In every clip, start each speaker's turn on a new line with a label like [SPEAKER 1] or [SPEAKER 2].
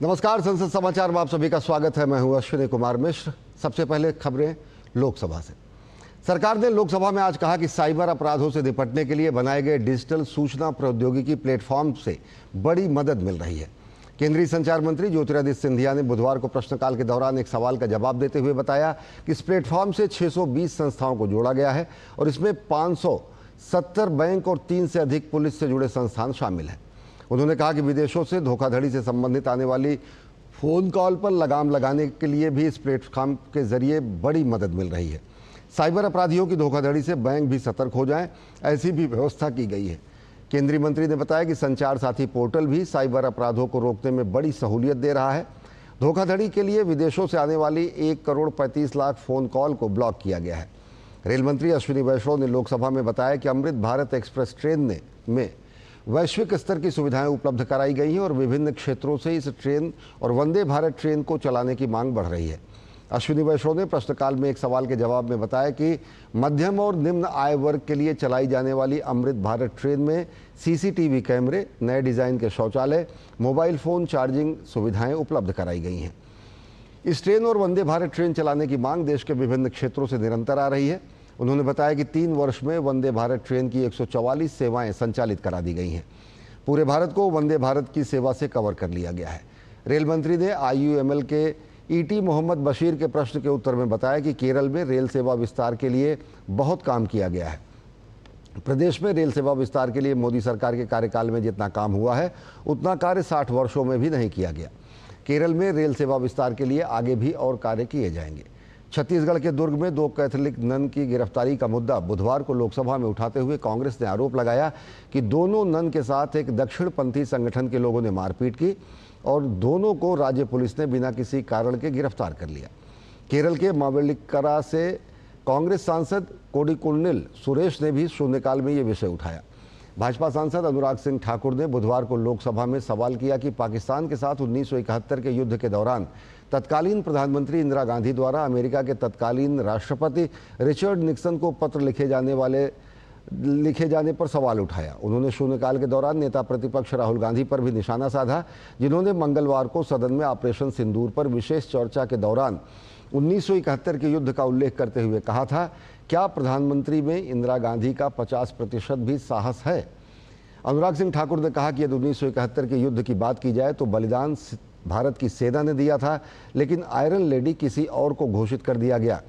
[SPEAKER 1] नमस्कार, संसद समाचार में आप सभी का स्वागत है। मैं हूं अश्विनी कुमार मिश्र। सबसे पहले खबरें लोकसभा से। सरकार ने लोकसभा में आज कहा कि साइबर अपराधों से निपटने के लिए बनाए गए डिजिटल सूचना प्रौद्योगिकी प्लेटफॉर्म से बड़ी मदद मिल रही है। केंद्रीय संचार मंत्री ज्योतिरादित्य सिंधिया ने बुधवार को प्रश्नकाल के दौरान एक सवाल का जवाब देते हुए बताया कि इस प्लेटफॉर्म से 620 संस्थाओं को जोड़ा गया है और इसमें 570 बैंक और 3 से अधिक पुलिस से जुड़े संस्थान शामिल हैं। उन्होंने कहा कि विदेशों से धोखाधड़ी से संबंधित आने वाली फ़ोन कॉल पर लगाम लगाने के लिए भी इस प्लेटफॉर्म के जरिए बड़ी मदद मिल रही है। साइबर अपराधियों की धोखाधड़ी से बैंक भी सतर्क हो जाएं, ऐसी भी व्यवस्था की गई है। केंद्रीय मंत्री ने बताया कि संचार साथी पोर्टल भी साइबर अपराधों को रोकने में बड़ी सहूलियत दे रहा है। धोखाधड़ी के लिए विदेशों से आने वाली 1,35,00,000 फ़ोन कॉल को ब्लॉक किया गया है। रेल मंत्री अश्विनी वैष्णव ने लोकसभा में बताया कि अमृत भारत एक्सप्रेस ट्रेन में वैश्विक स्तर की सुविधाएं उपलब्ध कराई गई हैं और विभिन्न क्षेत्रों से इस ट्रेन और वंदे भारत ट्रेन को चलाने की मांग बढ़ रही है। अश्विनी वैष्णव ने प्रश्नकाल में एक सवाल के जवाब में बताया कि मध्यम और निम्न आय वर्ग के लिए चलाई जाने वाली अमृत भारत ट्रेन में सीसीटीवी कैमरे, नए डिज़ाइन के शौचालय, मोबाइल फ़ोन चार्जिंग सुविधाएं उपलब्ध कराई गई हैं। इस ट्रेन और वंदे भारत ट्रेन चलाने की मांग देश के विभिन्न क्षेत्रों से निरंतर आ रही है। उन्होंने बताया कि 3 वर्ष में वंदे भारत ट्रेन की 144 सेवाएं संचालित करा दी गई हैं। पूरे भारत को वंदे भारत की सेवा से कवर कर लिया गया है। रेल मंत्री ने IUML के ET मोहम्मद बशीर के प्रश्न के उत्तर में बताया कि केरल में रेल सेवा विस्तार के लिए बहुत काम किया गया है। प्रदेश में रेल सेवा विस्तार के लिए मोदी सरकार के कार्यकाल में जितना काम हुआ है उतना कार्य 60 वर्षों में भी नहीं किया गया। केरल में रेल सेवा विस्तार के लिए आगे भी और कार्य किए जाएंगे। छत्तीसगढ़ के दुर्ग में 2 कैथोलिक नन की गिरफ्तारी का मुद्दा बुधवार को लोकसभा में उठाते हुए कांग्रेस ने आरोप लगाया कि दोनों नन के साथ एक दक्षिणपंथी संगठन के लोगों ने मारपीट की और दोनों को राज्य पुलिस ने बिना किसी कारण के गिरफ्तार कर लिया। केरल के मावेलिक्करा से कांग्रेस सांसद कोडिकुन्निल सुरेश ने भी शून्यकाल में ये विषय उठाया। भाजपा सांसद अनुराग सिंह ठाकुर ने बुधवार को लोकसभा में सवाल किया कि पाकिस्तान के साथ 1971 के युद्ध के दौरान तत्कालीन प्रधानमंत्री इंदिरा गांधी द्वारा अमेरिका के तत्कालीन राष्ट्रपति रिचर्ड निक्सन को पत्र लिखे जाने पर सवाल उठाया। उन्होंने शून्यकाल के दौरान नेता प्रतिपक्ष राहुल गांधी पर भी निशाना साधा, जिन्होंने मंगलवार को सदन में ऑपरेशन सिंदूर पर विशेष चर्चा के दौरान 1971 के युद्ध का उल्लेख करते हुए कहा था, क्या प्रधानमंत्री में इंदिरा गांधी का 50% भी साहस है? अनुराग सिंह ठाकुर ने कहा कि यदि 1971 के युद्ध की बात की जाए तो बलिदान भारत की सेना ने दिया था, लेकिन आयरन लेडी किसी और को घोषित कर दिया गया।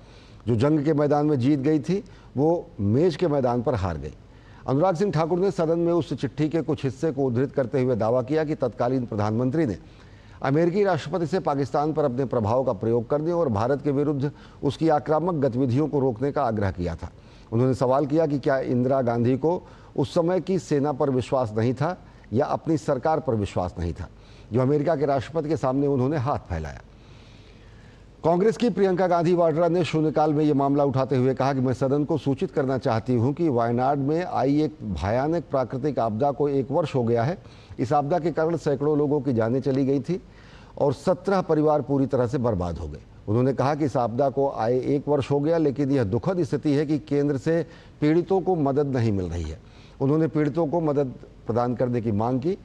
[SPEAKER 1] जो जंग के मैदान में जीत गई थी वो मेज के मैदान पर हार गई। अनुराग सिंह ठाकुर ने सदन में उस चिट्ठी के कुछ हिस्से को उद्धृत करते हुए दावा किया कि तत्कालीन प्रधानमंत्री ने अमेरिकी राष्ट्रपति से पाकिस्तान पर अपने प्रभाव का प्रयोग करने और भारत के विरुद्ध उसकी आक्रामक गतिविधियों को रोकने का आग्रह किया था। उन्होंने सवाल किया कि क्या इंदिरा गांधी को उस समय की सेना पर विश्वास नहीं था या अपनी सरकार पर विश्वास नहीं था, जो अमेरिका के राष्ट्रपति के सामने उन्होंने हाथ फैलाया। कांग्रेस की प्रियंका गांधी वाड्रा ने शून्यकाल में ये मामला उठाते हुए कहा कि मैं सदन को सूचित करना चाहती हूं कि वायनाड में आई एक भयानक प्राकृतिक आपदा को 1 वर्ष हो गया है। इस आपदा के कारण सैकड़ों लोगों की जानें चली गई थी और 17 परिवार पूरी तरह से बर्बाद हो गए। उन्होंने कहा कि इस आपदा को आए 1 वर्ष हो गया, लेकिन यह दुखद स्थिति है कि केंद्र से पीड़ितों को मदद नहीं मिल रही है। उन्होंने पीड़ितों को मदद प्रदान करने की मांग की।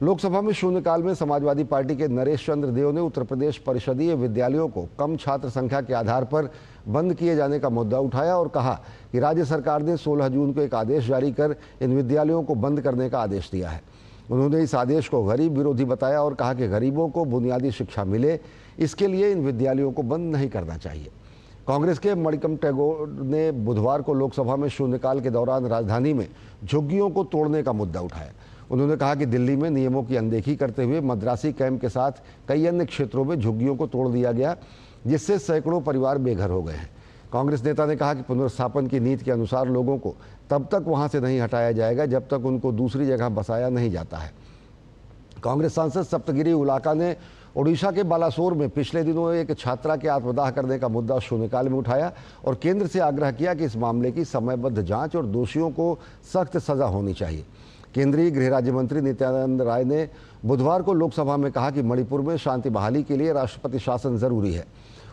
[SPEAKER 1] लोकसभा में शून्यकाल में समाजवादी पार्टी के नरेश चंद्र देव ने उत्तर प्रदेश परिषदीय विद्यालयों को कम छात्र संख्या के आधार पर बंद किए जाने का मुद्दा उठाया और कहा कि राज्य सरकार ने 16 जून को एक आदेश जारी कर इन विद्यालयों को बंद करने का आदेश दिया है। उन्होंने इस आदेश को गरीब विरोधी बताया और कहा कि गरीबों को बुनियादी शिक्षा मिले, इसके लिए इन विद्यालयों को बंद नहीं करना चाहिए। कांग्रेस के मणिकम टैगोर ने बुधवार को लोकसभा में शून्यकाल के दौरान राजधानी में झुग्गियों को तोड़ने का मुद्दा उठाया। उन्होंने कहा कि दिल्ली में नियमों की अनदेखी करते हुए मद्रासी कैंप के साथ कई अन्य क्षेत्रों में झुग्गियों को तोड़ दिया गया, जिससे सैकड़ों परिवार बेघर हो गए हैं। कांग्रेस नेता ने कहा कि पुनर्स्थापन की नीति के अनुसार लोगों को तब तक वहां से नहीं हटाया जाएगा जब तक उनको दूसरी जगह बसाया नहीं जाता है। कांग्रेस सांसद सप्तगिरी उलाका ने ओडिशा के बालासोर में पिछले दिनों एक छात्रा के आत्मदाह करने का मुद्दा शून्यकाल में उठाया और केंद्र से आग्रह किया कि इस मामले की समयबद्ध जांच और दोषियों को सख्त सजा होनी चाहिए। केंद्रीय गृह राज्य मंत्री नित्यानंद राय ने बुधवार को लोकसभा में कहा कि मणिपुर में शांति बहाली के लिए राष्ट्रपति शासन जरूरी है।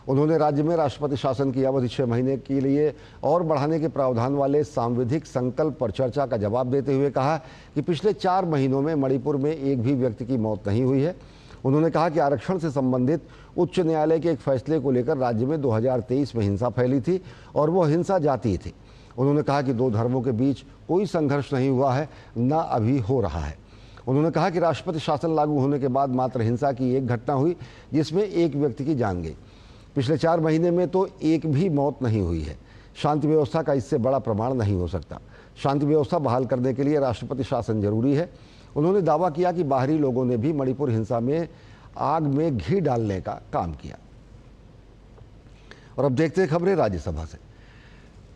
[SPEAKER 1] उन्होंने राज्य में राष्ट्रपति शासन की अवधि 6 महीने के लिए और बढ़ाने के प्रावधान वाले सांविधिक संकल्प पर चर्चा का जवाब देते हुए कहा कि पिछले 4 महीनों में मणिपुर में एक भी व्यक्ति की मौत नहीं हुई है। उन्होंने कहा कि आरक्षण से संबंधित उच्च न्यायालय के एक फैसले को लेकर राज्य में 2023 में हिंसा फैली थी और वो हिंसा जातीय थी। उन्होंने कहा कि दो धर्मों के बीच कोई संघर्ष नहीं हुआ है, न अभी हो रहा है। उन्होंने कहा कि राष्ट्रपति शासन लागू होने के बाद मात्र हिंसा की एक घटना हुई जिसमें एक व्यक्ति की जान गई। पिछले 4 महीने में तो एक भी मौत नहीं हुई है। शांति व्यवस्था का इससे बड़ा प्रमाण नहीं हो सकता। शांति व्यवस्था बहाल करने के लिए राष्ट्रपति शासन जरूरी है। उन्होंने दावा किया कि बाहरी लोगों ने भी मणिपुर हिंसा में आग में घी डालने का काम किया। और अब देखते हैं खबरें राज्यसभा से।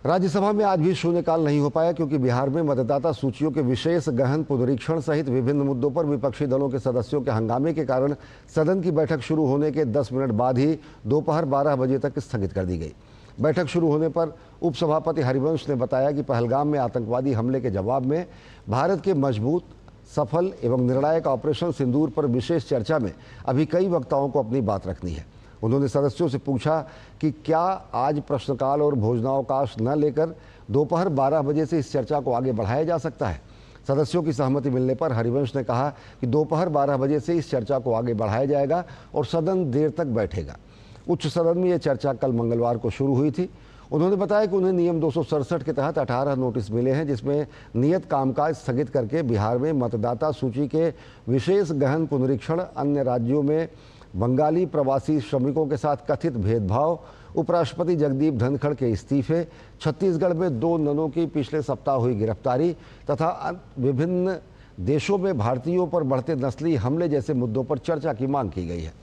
[SPEAKER 1] राज्यसभा में आज भी शून्यकाल नहीं हो पाया क्योंकि बिहार में मतदाता सूचियों के विशेष गहन पुनरीक्षण सहित विभिन्न मुद्दों पर विपक्षी दलों के सदस्यों के हंगामे के कारण सदन की बैठक शुरू होने के 10 मिनट बाद ही दोपहर 12 बजे तक स्थगित कर दी गई। बैठक शुरू होने पर उपसभापति हरिवंश ने बताया कि पहलगाम में आतंकवादी हमले के जवाब में भारत के मजबूत, सफल एवं निर्णायक ऑपरेशन सिंदूर पर विशेष चर्चा में अभी कई वक्ताओं को अपनी बात रखनी है। उन्होंने सदस्यों से पूछा कि क्या आज प्रश्नकाल और भोजनावकाश न लेकर दोपहर 12 बजे से इस चर्चा को आगे बढ़ाया जा सकता है। सदस्यों की सहमति मिलने पर हरिवंश ने कहा कि दोपहर 12 बजे से इस चर्चा को आगे बढ़ाया जाएगा और सदन देर तक बैठेगा। उच्च सदन में यह चर्चा कल मंगलवार को शुरू हुई थी। उन्होंने बताया कि उन्हें नियम 267 के तहत 18 नोटिस मिले हैं जिसमें नियत कामकाज स्थगित करके बिहार में मतदाता सूची के विशेष गहन पुनरीक्षण, अन्य राज्यों में बंगाली प्रवासी श्रमिकों के साथ कथित भेदभाव, उपराष्ट्रपति जगदीप धनखड़ के इस्तीफे, छत्तीसगढ़ में 2 ननों की पिछले सप्ताह हुई गिरफ्तारी तथा विभिन्न देशों में भारतीयों पर बढ़ते नस्ली हमले जैसे मुद्दों पर चर्चा की मांग की गई है।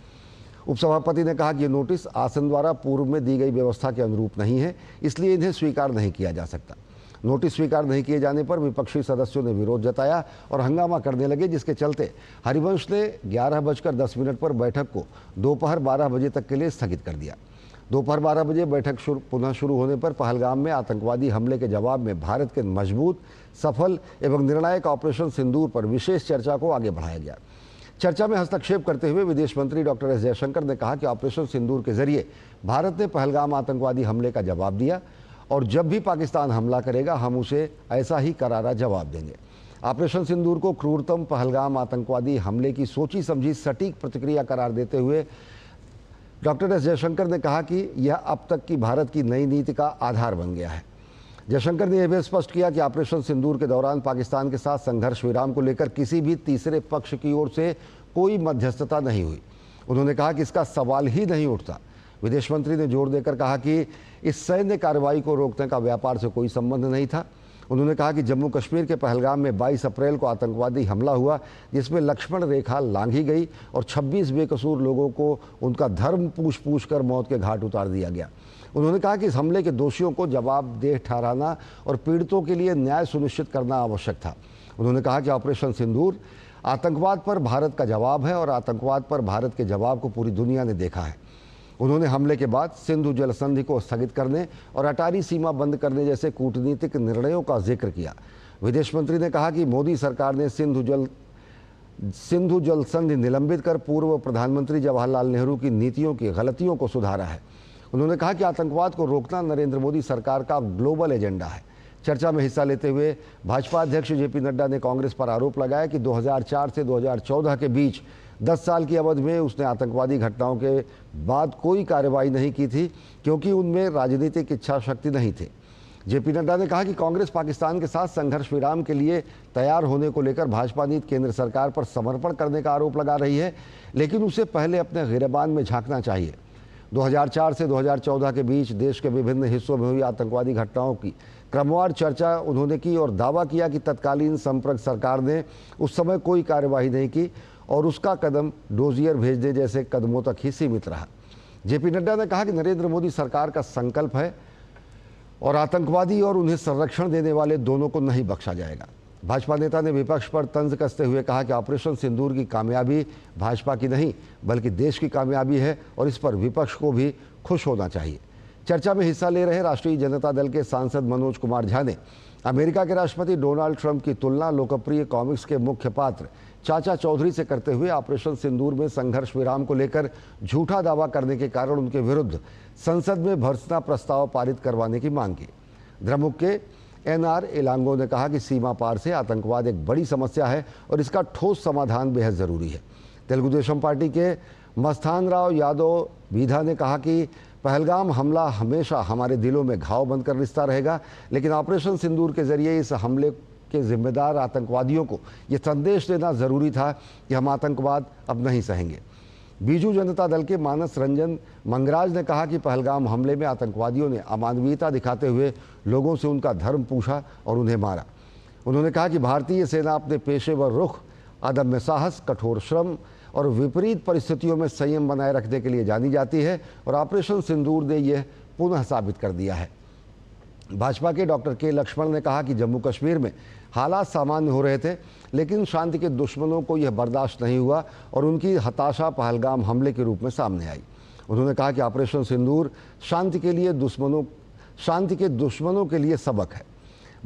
[SPEAKER 1] उपसभापति ने कहा कि ये नोटिस आसन द्वारा पूर्व में दी गई व्यवस्था के अनुरूप नहीं है, इसलिए इन्हें स्वीकार नहीं किया जा सकता। नोटिस स्वीकार नहीं किए जाने पर विपक्षी सदस्यों ने विरोध जताया और हंगामा करने लगे, जिसके चलते हरिवंश ने 11:10 पर बैठक को दोपहर 12 बजे तक के लिए स्थगित कर दिया। दोपहर 12 बजे बैठक पुनः शुरू होने पर पहलगाम में आतंकवादी हमले के जवाब में भारत के मजबूत, सफल एवं निर्णायक ऑपरेशन सिंदूर पर विशेष चर्चा को आगे बढ़ाया गया। चर्चा में हस्तक्षेप करते हुए विदेश मंत्री डॉक्टर एस जयशंकर ने कहा कि ऑपरेशन सिंदूर के जरिए भारत ने पहलगाम आतंकवादी हमले का जवाब दिया और जब भी पाकिस्तान हमला करेगा हम उसे ऐसा ही करारा जवाब देंगे। ऑपरेशन सिंदूर को क्रूरतम पहलगाम आतंकवादी हमले की सोची समझी सटीक प्रतिक्रिया करार देते हुए डॉक्टर एस जयशंकर ने कहा कि यह अब तक की भारत की नई नीति का आधार बन गया है। जयशंकर ने यह भी स्पष्ट किया कि ऑपरेशन सिंदूर के दौरान पाकिस्तान के साथ संघर्ष विराम को लेकर किसी भी तीसरे पक्ष की ओर से कोई मध्यस्थता नहीं हुई। उन्होंने कहा कि इसका सवाल ही नहीं उठता। विदेश मंत्री ने जोर देकर कहा कि इस सैन्य कार्रवाई को रोकने का व्यापार से कोई संबंध नहीं था। उन्होंने कहा कि जम्मू कश्मीर के पहलगाम में 22 अप्रैल को आतंकवादी हमला हुआ जिसमें लक्ष्मण रेखा लांघी गई और 26 बेकसूर लोगों को उनका धर्म पूछ कर मौत के घाट उतार दिया गया। उन्होंने कहा कि इस हमले के दोषियों को जवाबदेह ठहराना और पीड़ितों के लिए न्याय सुनिश्चित करना आवश्यक था। उन्होंने कहा कि ऑपरेशन सिंदूर आतंकवाद पर भारत का जवाब है और आतंकवाद पर भारत के जवाब को पूरी दुनिया ने देखा है। उन्होंने हमले के बाद सिंधु जल संधि को स्थगित करने और अटारी सीमा बंद करने जैसे कूटनीतिक निर्णयों का जिक्र किया। विदेश मंत्री ने कहा कि मोदी सरकार ने सिंधु जल संधि निलंबित कर पूर्व प्रधानमंत्री जवाहरलाल नेहरू की नीतियों की गलतियों को सुधारा है। उन्होंने कहा कि आतंकवाद को रोकना नरेंद्र मोदी सरकार का ग्लोबल एजेंडा है। चर्चा में हिस्सा लेते हुए भाजपा अध्यक्ष जेपी नड्डा ने कांग्रेस पर आरोप लगाया कि 2004 से 2014 के बीच 10 साल की अवधि में उसने आतंकवादी घटनाओं के बाद कोई कार्रवाई नहीं की थी क्योंकि उनमें राजनीतिक इच्छा शक्ति नहीं थी। जेपी नड्डा ने कहा कि कांग्रेस पाकिस्तान के साथ संघर्ष विराम के लिए तैयार होने को लेकर भाजपा नीति केंद्र सरकार पर समर्पण करने का आरोप लगा रही है, लेकिन उसे पहले अपने गिरेबान में झांकना चाहिए। 2004 से 2014 के बीच देश के विभिन्न हिस्सों में हुई आतंकवादी घटनाओं की क्रमवार चर्चा उन्होंने की और दावा किया कि तत्कालीन संप्रग सरकार ने उस समय कोई कार्यवाही नहीं की और उसका कदम डोजियर भेजने जैसे कदमों तक ही सीमित रहा। जेपी नड्डा ने कहा कि नरेंद्र मोदी सरकार का संकल्प है और आतंकवादी और उन्हें संरक्षण देने वाले दोनों को नहीं बख्शा जाएगा। भाजपा नेता ने विपक्ष पर तंज कसते हुए कहा कि ऑपरेशन सिंदूर की कामयाबी भाजपा की नहीं बल्कि देश की कामयाबी है और इस पर विपक्ष को भी खुश होना चाहिए। चर्चा में हिस्सा ले रहे राष्ट्रीय जनता दल के सांसद मनोज कुमार झा ने अमेरिका के राष्ट्रपति डोनाल्ड ट्रंप की तुलना लोकप्रिय कॉमिक्स के मुख्य पात्र चाचा चौधरी से करते हुए ऑपरेशन सिंदूर में संघर्ष विराम को लेकर झूठा दावा करने के कारण उनके विरुद्ध संसद में भर्त्सना प्रस्ताव पारित करवाने की मांग की। द्रमुक के एनआर एलांगो ने कहा कि सीमा पार से आतंकवाद एक बड़ी समस्या है और इसका ठोस समाधान बेहद जरूरी है। तेलुगु देशम पार्टी के मस्तान राव यादव बीधा ने कहा कि पहलगाम हमला हमेशा हमारे दिलों में घाव बनकर रिश्ता रहेगा, लेकिन ऑपरेशन सिंदूर के जरिए इस हमले के जिम्मेदार आतंकवादियों को ये संदेश देना ज़रूरी था कि हम आतंकवाद अब नहीं सहेंगे। बीजू जनता दल के मानस रंजन मंगराज ने कहा कि पहलगाम हमले में आतंकवादियों ने अमानवीयता दिखाते हुए लोगों से उनका धर्म पूछा और उन्हें मारा। उन्होंने कहा कि भारतीय सेना अपने पेशेवर रुख, अदम्य साहस, कठोर श्रम और विपरीत परिस्थितियों में संयम बनाए रखने के लिए जानी जाती है और ऑपरेशन सिंदूर ने यह पुनः साबित कर दिया है। भाजपा के डॉक्टर के लक्ष्मण ने कहा कि जम्मू कश्मीर में हालात सामान्य हो रहे थे, लेकिन शांति के दुश्मनों को यह बर्दाश्त नहीं हुआ और उनकी हताशा पहलगाम हमले के रूप में सामने आई। उन्होंने कहा कि ऑपरेशन सिंदूर शांति के दुश्मनों के लिए सबक है।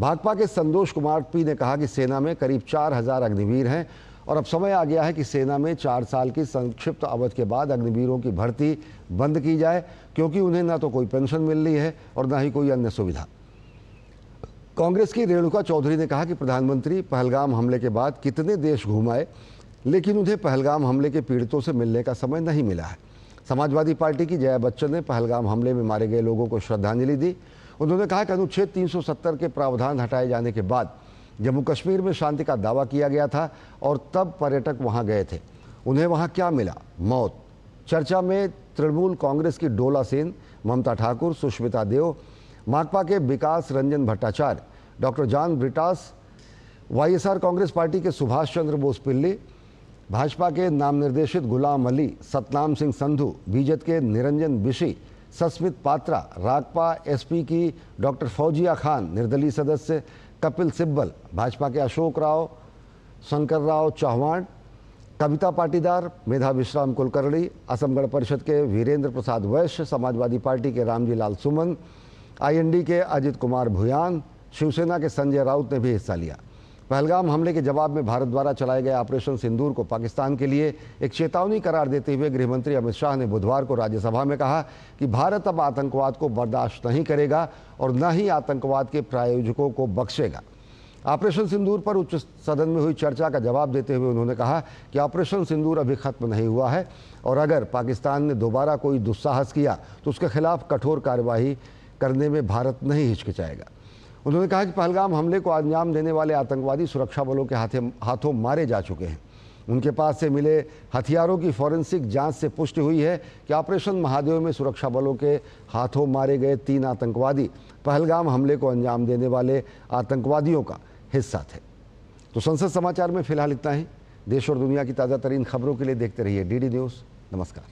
[SPEAKER 1] भाकपा के संतोष कुमार पी ने कहा कि सेना में करीब 4000 अग्निवीर हैं और अब समय आ गया है कि सेना में 4 साल की संक्षिप्त अवधि के बाद अग्निवीरों की भर्ती बंद की जाए, क्योंकि उन्हें न तो कोई पेंशन मिल रही है और न ही कोई अन्य सुविधा। कांग्रेस की रेणुका चौधरी ने कहा कि प्रधानमंत्री पहलगाम हमले के बाद कितने देश घूमाए, लेकिन उन्हें पहलगाम हमले के पीड़ितों से मिलने का समय नहीं मिला है। समाजवादी पार्टी की जया बच्चन ने पहलगाम हमले में मारे गए लोगों को श्रद्धांजलि दी। उन्होंने कहा कि अनुच्छेद 370 के प्रावधान हटाए जाने के बाद जम्मू कश्मीर में शांति का दावा किया गया था और तब पर्यटक वहां गए थे। उन्हें वहां क्या मिला? मौत। चर्चा में तृणमूल कांग्रेस की डोला सेन, ममता ठाकुर, सुष्मिता देव, माकपा के Vikas Ranjan Bhattacharya, doctor John Brittas, YSR Congress party के सुभाष चंद्र बोस पिल्ली, भाजपा के नामनिर्देशित गुलाम अली, सतनाम सिंह संधू, बीजेपी के निरंजन बिशी, सस्मित पात्रा, रागपा एसपी की डॉक्टर फौजिया खान, निर्दलीय सदस्य कपिल सिब्बल, भाजपा के अशोक राव, शंकर राव चौहान, कविता पाटीदार, मेधा विश्राम कुलकर्णी, असम गण परिषद के वीरेंद्र प्रसाद वैश्य, समाजवादी पार्टी के रामजी लाल सुमन, आईएनडी के अजित कुमार भुयान, शिवसेना के संजय राउत ने भी हिस्सा लिया। पहलगाम हमले के जवाब में भारत द्वारा चलाए गए ऑपरेशन सिंदूर को पाकिस्तान के लिए एक चेतावनी करार देते हुए गृहमंत्री अमित शाह ने बुधवार को राज्यसभा में कहा कि भारत अब आतंकवाद को बर्दाश्त नहीं करेगा और न ही आतंकवाद के प्रायोजकों को बख्शेगा। ऑपरेशन सिंदूर पर उच्च सदन में हुई चर्चा का जवाब देते हुए उन्होंने कहा कि ऑपरेशन सिंदूर अभी खत्म नहीं हुआ है और अगर पाकिस्तान ने दोबारा कोई दुस्साहस किया तो उसके खिलाफ कठोर कार्रवाई करने में भारत नहीं हिचकिचाएगा। उन्होंने कहा कि पहलगाम हमले को अंजाम देने वाले आतंकवादी सुरक्षा बलों के हाथों मारे जा चुके हैं। उनके पास से मिले हथियारों की फॉरेंसिक जांच से पुष्टि हुई है कि ऑपरेशन महादेव में सुरक्षा बलों के हाथों मारे गए 3 आतंकवादी पहलगाम हमले को अंजाम देने वाले आतंकवादियों का हिस्सा थे। तो संसद समाचार में फिलहाल इतना ही। देश और दुनिया की ताज़ा तरीन खबरों के लिए देखते रहिए डीडी न्यूज़। नमस्कार।